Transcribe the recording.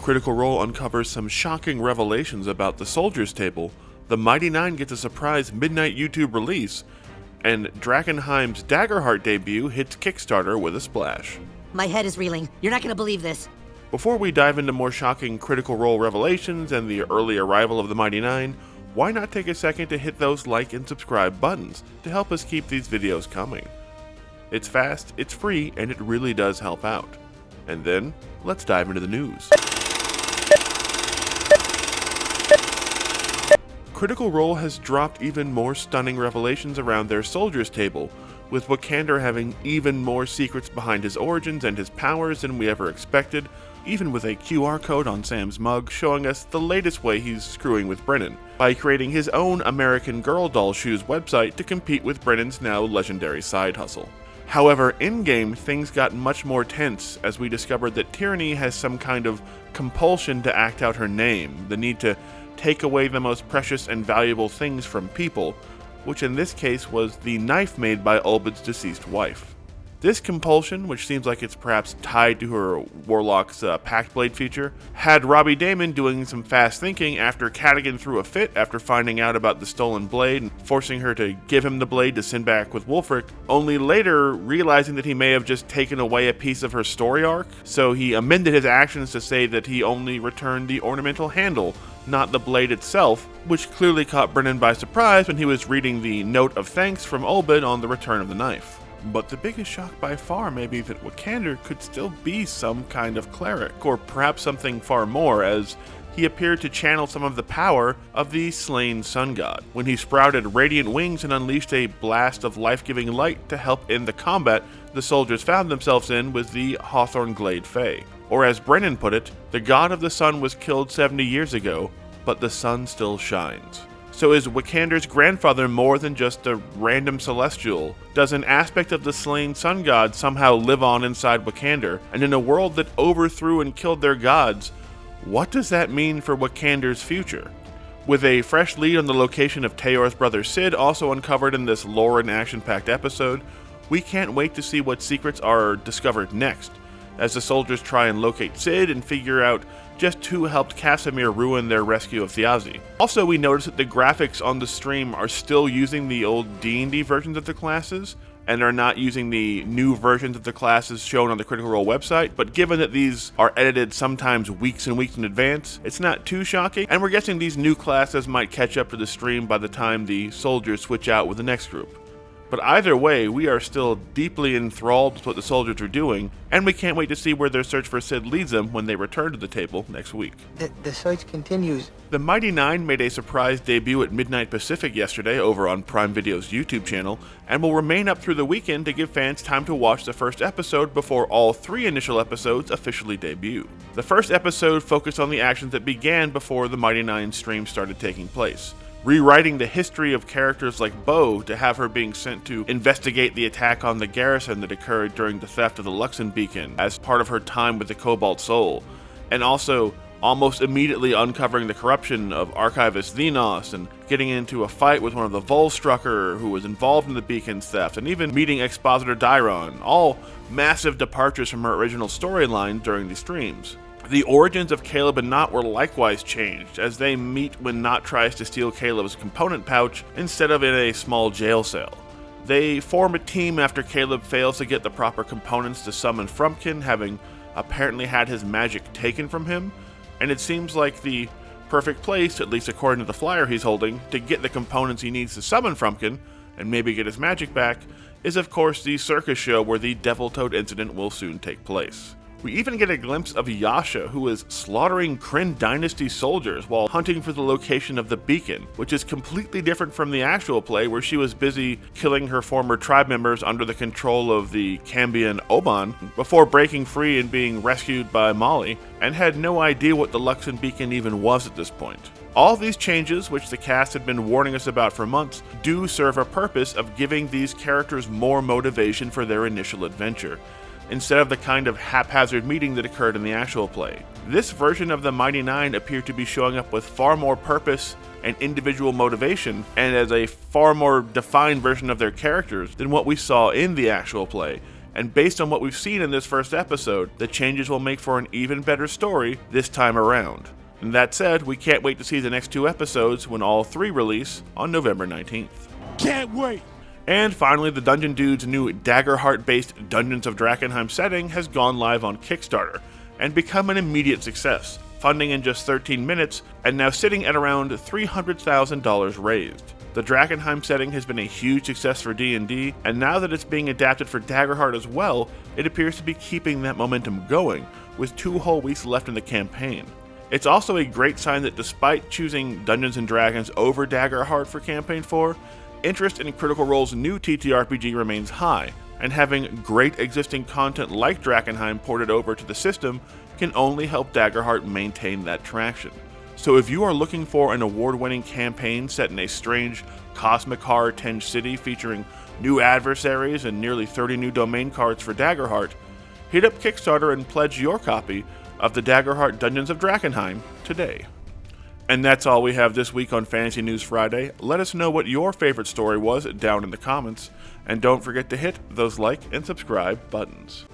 Critical Role uncovers some shocking revelations about the Soldier's Table, the Mighty Nein gets a surprise midnight YouTube release, and Drakkenheim's Daggerheart debut hits Kickstarter with a splash. My head is reeling. You're not gonna believe this. Before we dive into more shocking Critical Role revelations and the early arrival of the Mighty Nein, why not take a second to hit those like and subscribe buttons to help us keep these videos coming? It's fast, it's free, and it really does help out. And then, let's dive into the news. Critical Role has dropped even more stunning revelations around their Soldier's Table, with Wicander having even more secrets behind his origins and his powers than we ever expected, even with a QR code on Sam's mug showing us the latest way he's screwing with Brennan, by creating his own American Girl doll shoes website to compete with Brennan's now legendary side hustle. However, in-game, things got much more tense as we discovered that Tyranny has some kind of compulsion to act out her name, the need to take away the most precious and valuable things from people, which in this case was the knife made by Ulbud's deceased wife. This compulsion, which seems like it's perhaps tied to her Warlock's Pact Blade feature, had Robbie Damon doing some fast thinking after Kattigan threw a fit after finding out about the stolen blade and forcing her to give him the blade to send back with Wulfric, only later realizing that he may have just taken away a piece of her story arc, so he amended his actions to say that he only returned the ornamental handle, not the blade itself, which clearly caught Brennan by surprise when he was reading the note of thanks from Ulbud on the return of the knife. But the biggest shock by far may be that Wicander could still be some kind of cleric, or perhaps something far more, as he appeared to channel some of the power of the slain sun god, when he sprouted radiant wings and unleashed a blast of life-giving light to help end the combat the soldiers found themselves in with the Hawthorn Glade Fae. Or as Brennan put it, the god of the sun was killed 70 years ago, but the sun still shines. So is Wicander's grandfather more than just a random celestial? Does an aspect of the slain sun god somehow live on inside Wicander? And in a world that overthrew and killed their gods, what does that mean for Wicander's future? With a fresh lead on the location of Teor's brother Sid also uncovered in this lore and action-packed episode, we can't wait to see what secrets are discovered next, as the soldiers try and locate Sid and figure out just who helped Casimir ruin their rescue of Thiazi. Also, we noticed that the graphics on the stream are still using the old D&D versions of the classes, and are not using the new versions of the classes shown on the Critical Role website, but given that these are edited sometimes weeks and weeks in advance, it's not too shocking, and we're guessing these new classes might catch up to the stream by the time the soldiers switch out with the next group. But either way, we are still deeply enthralled with what the soldiers are doing, and we can't wait to see where their search for Sid leads them when they return to the table next week. The search continues. The Mighty Nein made a surprise debut at midnight Pacific yesterday over on Prime Video's YouTube channel, and will remain up through the weekend to give fans time to watch the first episode before all 3 initial episodes officially debut. The first episode focused on the actions that began before the Mighty Nein stream started taking place, rewriting the history of characters like Bo to have her being sent to investigate the attack on the garrison that occurred during the theft of the Luxon beacon as part of her time with the Cobalt Soul, and also almost immediately uncovering the corruption of Archivist Thenos and getting into a fight with one of the Volstrucker who was involved in the beacon's theft, and even meeting Expositor Dairon, all massive departures from her original storyline during the streams. The origins of Caleb and Knot were likewise changed, as they meet when Knot tries to steal Caleb's component pouch instead of in a small jail cell. They form a team after Caleb fails to get the proper components to summon Frumpkin, having apparently had his magic taken from him, and it seems like the perfect place, at least according to the flyer he's holding, to get the components he needs to summon Frumpkin, and maybe get his magic back, is of course the circus show where the Devil Toad incident will soon take place. We even get a glimpse of Yasha, who is slaughtering Kryn Dynasty soldiers while hunting for the location of the beacon, which is completely different from the actual play where she was busy killing her former tribe members under the control of the Cambion Oban before breaking free and being rescued by Molly, and had no idea what the Luxon beacon even was at this point. All these changes, which the cast had been warning us about for months, do serve a purpose of giving these characters more motivation for their initial adventure, instead of the kind of haphazard meeting that occurred in the actual play. This version of the Mighty Nein appeared to be showing up with far more purpose and individual motivation, and as a far more defined version of their characters than what we saw in the actual play, and based on what we've seen in this first episode, the changes will make for an even better story this time around. And that said, we can't wait to see the next 2 episodes when all 3 release on November 19th. Can't wait! And finally, the Dungeon Dude's new Daggerheart-based Dungeons of Drakkenheim setting has gone live on Kickstarter and become an immediate success, funding in just 13 minutes and now sitting at around $300,000 raised. The Drakkenheim setting has been a huge success for D&D, and now that it's being adapted for Daggerheart as well, it appears to be keeping that momentum going, with 2 whole weeks left in the campaign. It's also a great sign that despite choosing Dungeons & Dragons over Daggerheart for Campaign 4, interest in Critical Role's new TTRPG remains high, and having great existing content like Drakkenheim ported over to the system can only help Daggerheart maintain that traction. So if you are looking for an award-winning campaign set in a strange, cosmic horror-tinged city featuring new adversaries and nearly 30 new domain cards for Daggerheart, hit up Kickstarter and pledge your copy of the Daggerheart Dungeons of Drakkenheim today. And that's all we have this week on Fantasy News Friday. Let us know what your favorite story was down in the comments, and don't forget to hit those like and subscribe buttons.